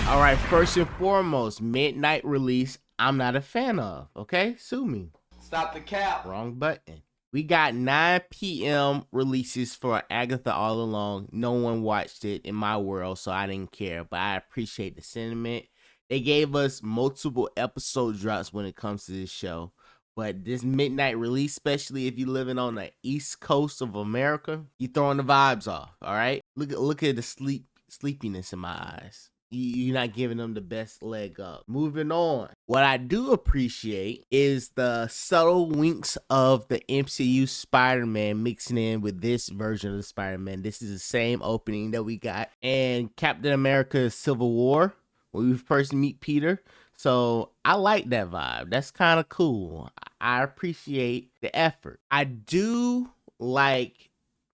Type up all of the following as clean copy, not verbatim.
All right, first and foremost, midnight release, I'm not a fan of, okay? Sue me. Stop the cap. Wrong button. We got 9 p.m. releases for Agatha All Along. No one watched it in my world, so I didn't care, but I appreciate the sentiment. They gave us multiple episode drops when it comes to this show. But this midnight release, especially if you're living on the east coast of America, you throwing the vibes off, all right? Look at the sleepiness in my eyes. You're not giving them the best leg up. Moving on. What I do appreciate is the subtle winks of the MCU Spider-Man mixing in with this version of the Spider-Man. This is the same opening that we got in Captain America Civil War when we first meet Peter. So I like that vibe. That's kind of cool. I appreciate the effort. I do like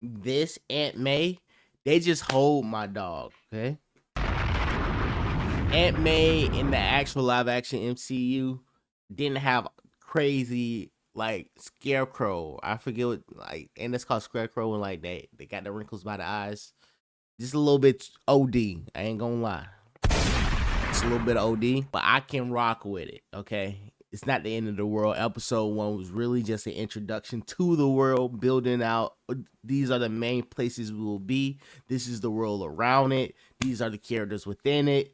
this Aunt May. They just hold my dog, okay? Aunt May in the actual live action MCU didn't have crazy like Scarecrow. I forget what like, and it's called Scarecrow when like they got the wrinkles by the eyes. Just a little bit OD. I ain't gonna lie. It's a little bit OD, but I can rock with it. Okay, it's not the end of the world. Episode 1 was really just an introduction to the world, building out. These are the main places we will be. This is the world around it. These are the characters within it.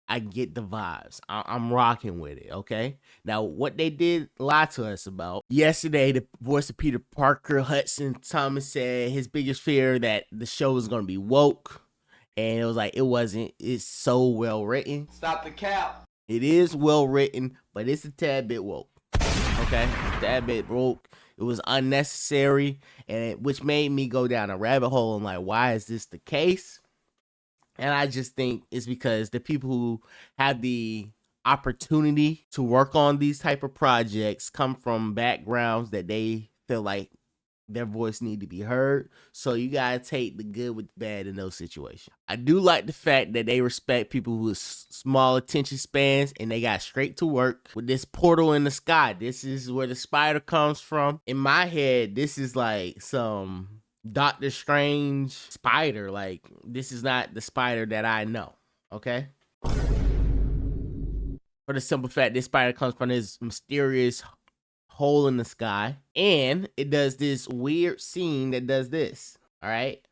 I get the vibes. I'm rocking with it, okay? Now, what they did lie to us about. Yesterday, the voice of Peter Parker, Hudson Thomas, said his biggest fear that the show was going to be woke. And it was like, it wasn't. It's so well written. Stop the cap. It is well written, but it's a tad bit woke. Okay? It's a tad bit woke. It was unnecessary, which made me go down a rabbit hole and like, why is this the case? And I just think it's because the people who have the opportunity to work on these type of projects come from backgrounds that they feel like their voice need to be heard. So you gotta take the good with the bad in those situations. I do like the fact that they respect people with small attention spans and they got straight to work with this portal in the sky. This is where the spider comes from. In my head, this is like some Doctor Strange spider. Like, this is not the spider that I know, okay? For the simple fact this spider comes from this mysterious hole in the sky, and it does this weird scene that does this, all right?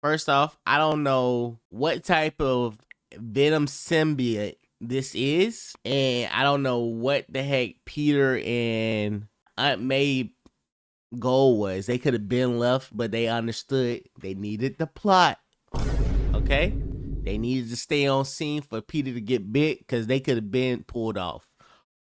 First off, I don't know what type of Venom symbiote this is, and I don't know what the heck Peter and Aunt May goal was. They could have been left, but they understood they needed the plot. Okay? They needed to stay on scene for Peter to get bit because they could have been pulled off.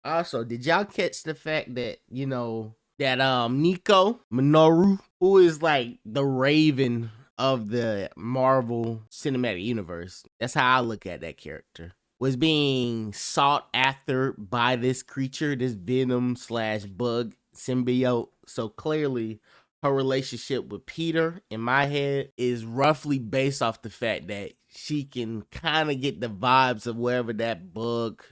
Also, did y'all catch the fact that, that Nico Minoru, who is like the Raven of the Marvel Cinematic Universe, that's how I look at that character, was being sought after by this creature, this Venom/bug symbiote. So clearly her relationship with Peter in my head is roughly based off the fact that she can kind of get the vibes of wherever that bug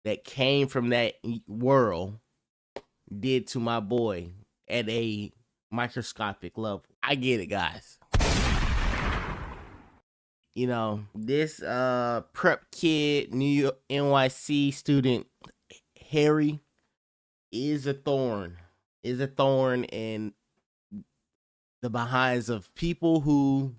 that came from that world did to my boy at a microscopic level. I get it, guys. This prep kid, New York NYC student Harry is a thorn in the behinds of people who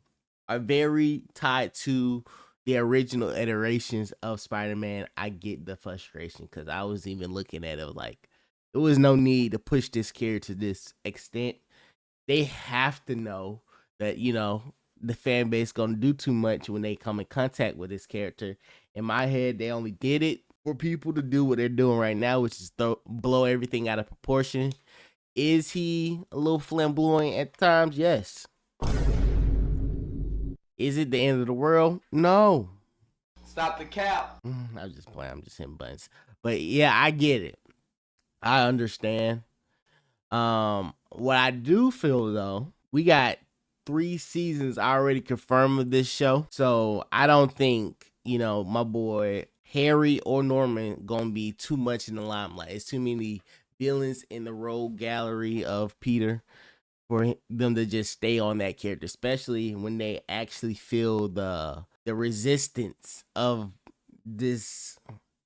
are very tied to the original iterations of Spider-Man. I get the frustration because I was even looking at it like there was no need to push this character to this extent. They have to know that, the fan base gonna do too much when they come in contact with this character. In my head, they only did it for people to do what they're doing right now, which is blow everything out of proportion. Is he a little flamboyant at times? Yes. Is it the end of the world? No. Stop the cap. I'm just playing. I'm just hitting buttons. But yeah, I get it. I understand. What I do feel though, we got 3 seasons already confirmed of this show. So I don't think, my boy Harry or Norman gonna be too much in the limelight. It's too many villains in the rogue gallery of Peter for them to just stay on that character, especially when they actually feel the resistance of this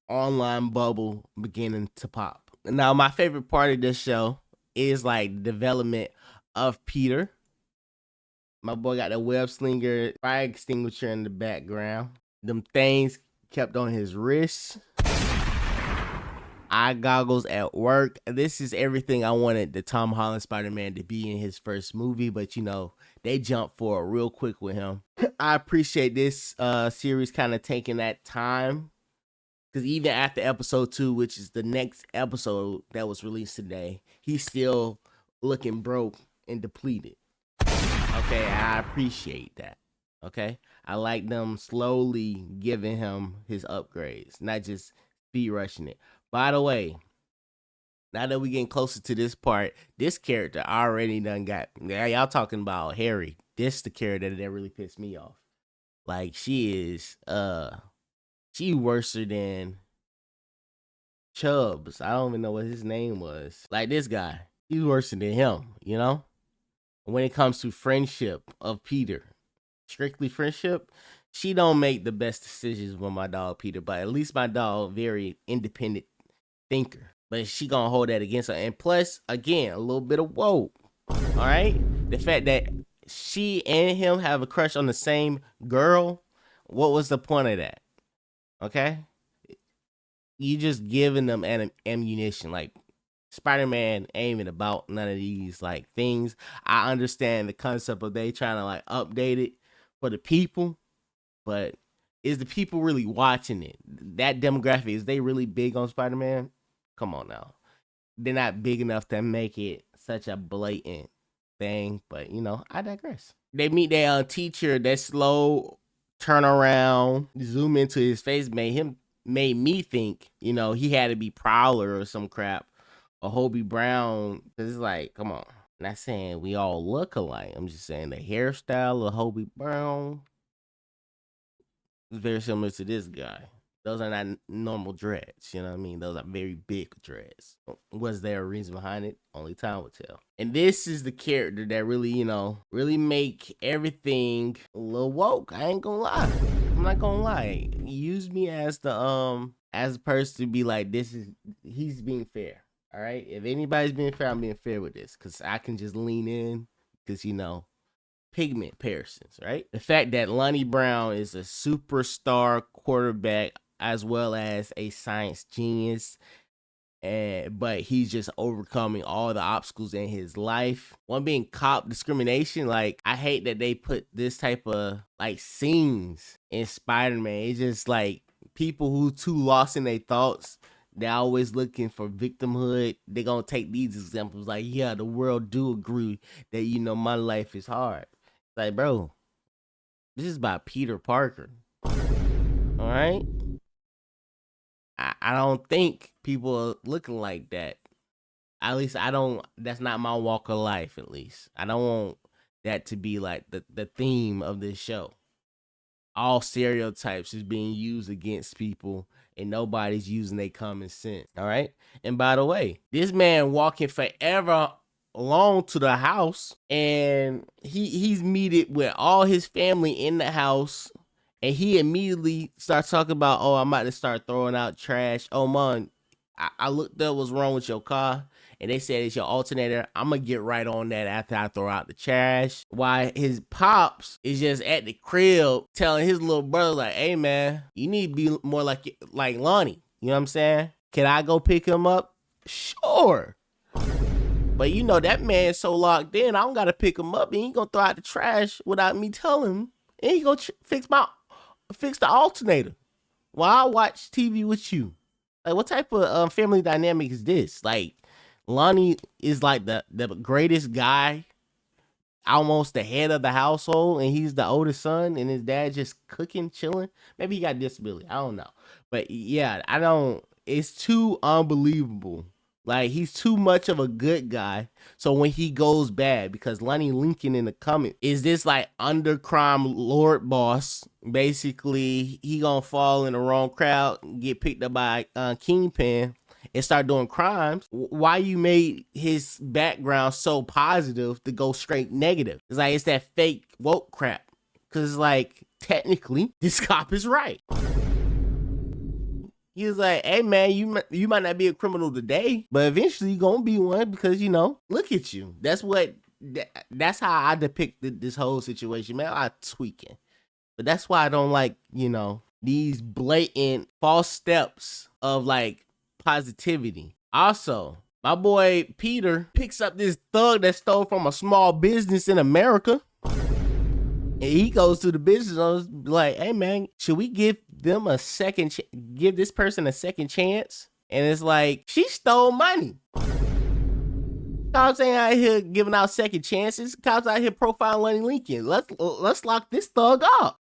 online bubble beginning to pop. Now, my favorite part of this show is like the development of Peter. My boy got the web slinger, fire extinguisher in the background. Them things kept on his wrists. Eye goggles at work. This is everything I wanted the Tom Holland Spider-Man to be in his first movie, but you know, they jumped for it real quick with him. I appreciate this series kind of taking that time, because even after episode 2, which is the next episode that was released today, he's still looking broke and depleted. Okay, I appreciate that. Okay, I like them slowly giving him his upgrades, not just speed rushing it. By the way, now that we getting closer to this part, this character already done got. Y'all talking about Harry. This the character that really pissed me off. Like she worse than Chubbs. I don't even know what his name was. Like this guy, he's worse than him. You know, when it comes to friendship of Peter, strictly friendship, she don't make the best decisions with my dog Peter. But at least my dog very independent thinker. But she gonna hold that against her. And plus, again, a little bit of woke. All right, the fact that she and him have a crush on the same girl. What was the point of that? Okay, you just giving them ammunition. Like Spider-Man ain't even about none of these like things. I understand the concept of they trying to like update it for the people, but is the people really watching it? That demographic, is they really big on Spider-Man? Come on now. They're not big enough to make it such a blatant thing, but you know, I digress. They meet their teacher. That slow turnaround, zoom into his face made me think, you know, he had to be Prowler or some crap, or Hobie Brown. Cause it's like, come on. I'm not saying we all look alike. I'm just saying the hairstyle of Hobie Brown is very similar to this guy. Those are not normal dreads, you know what I mean? Those are very big dreads. Was there a reason behind it? Only time will tell. And this is the character that really, you know, really make everything a little woke. I ain't gonna lie. I'm not gonna lie. Use me as the as a person to be like, he's being fair. All right. If anybody's being fair, I'm being fair with this, because I can just lean in, because you know, pigment Pearsons, right? The fact that Lonnie Brown is a superstar quarterback as well as a science genius, but he's just overcoming all the obstacles in his life. One being cop discrimination. Like, I hate that they put this type of like scenes in Spider-Man. It's just like people who too lost in their thoughts. They're always looking for victimhood. They're gonna take these examples like, yeah, the world do agree that, you know, my life is hard. Like, bro, this is about Peter Parker. All right? I don't think people are looking like that. At least I don't. That's not my walk of life, at least. I don't want that to be like the theme of this show. All stereotypes is being used against people, and nobody's using their common sense. All right? And by the way, this man walking forever along to the house, and he's meted with all his family in the house, and he immediately starts talking about, oh, I'm about to start throwing out trash. Oh man, I looked up what's wrong with your car, and they said it's your alternator. I'm gonna get right on that after I throw out the trash. Why his pops is just at the crib telling his little brother like, hey man, you need to be more like Lonnie. You know what I'm saying? Can I go pick him up? Sure. But you know, that man's so locked in, I don't gotta pick him up. And he gonna throw out the trash without me telling him. And he gonna fix the alternator while I watch TV with you. Like, what type of family dynamic is this? Like, Lonnie is like the greatest guy, almost the head of the household, and he's the oldest son, and his dad just cooking, chilling. Maybe he got disability. I don't know. But yeah, it's too unbelievable. Like, he's too much of a good guy. So when he goes bad, because Lonnie Lincoln in the comment is this like under crime lord boss. Basically, he gonna fall in the wrong crowd, get picked up by Kingpin, and start doing crimes. Why you made his background so positive to go straight negative? It's like, it's that fake woke crap. Cause like, technically, this cop is right. He was like, hey man, you might not be a criminal today, but eventually you're gonna be one because look at you. That's how I depicted this whole situation, man. I tweaking. But that's why I don't like, these blatant false steps of like positivity. Also, my boy Peter picks up this thug that stole from a small business in America. And he goes to the business owners like, hey man, should we give them a second, give this person a second chance? And it's like, she stole money. Cops ain't out here giving out second chances. Cops out here profiling Lincoln. Let's lock this thug up.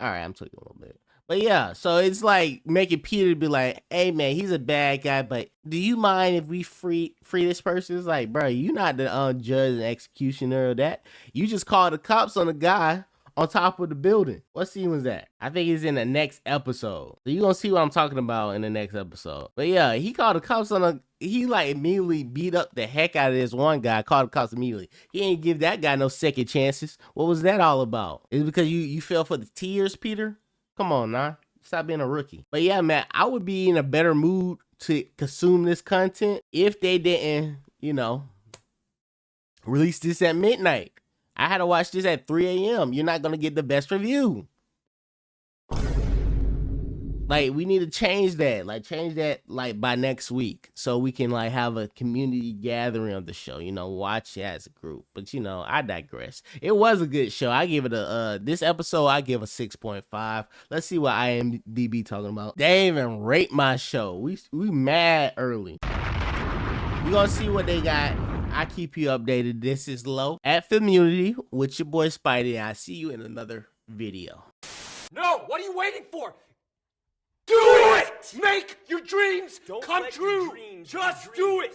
All right, I'm talking a little bit. But yeah, so it's like making Peter be like, hey man, he's a bad guy, but do you mind if we free this person? It's like, bro, you not the judge and executioner of that. You just called the cops on the guy on top of the building. What scene was that? I think it's in the next episode. So you're gonna see what I'm talking about in the next episode. But yeah, he called the cops he like immediately beat up the heck out of this one guy, called the cops immediately. He ain't give that guy no second chances. What was that all about? Is it because you fell for the tears, Peter? Come on, nah. Stop being a rookie. But yeah, man, I would be in a better mood to consume this content if they didn't, release this at midnight. I had to watch this at 3 a.m. You're not going to get the best review. Like, we need to change that. Like, by next week. So we can, like, have a community gathering of the show. Watch it as a group. But, I digress. It was a good show. I give it this episode, I give a 6.5. Let's see what IMDb talking about. They even rate my show. We mad early. We gonna see what they got. I keep you updated. This is Low at Community with your boy Spidey. I see you in another video. No, what are you waiting for? Do it! Make your dreams come true! Just do it!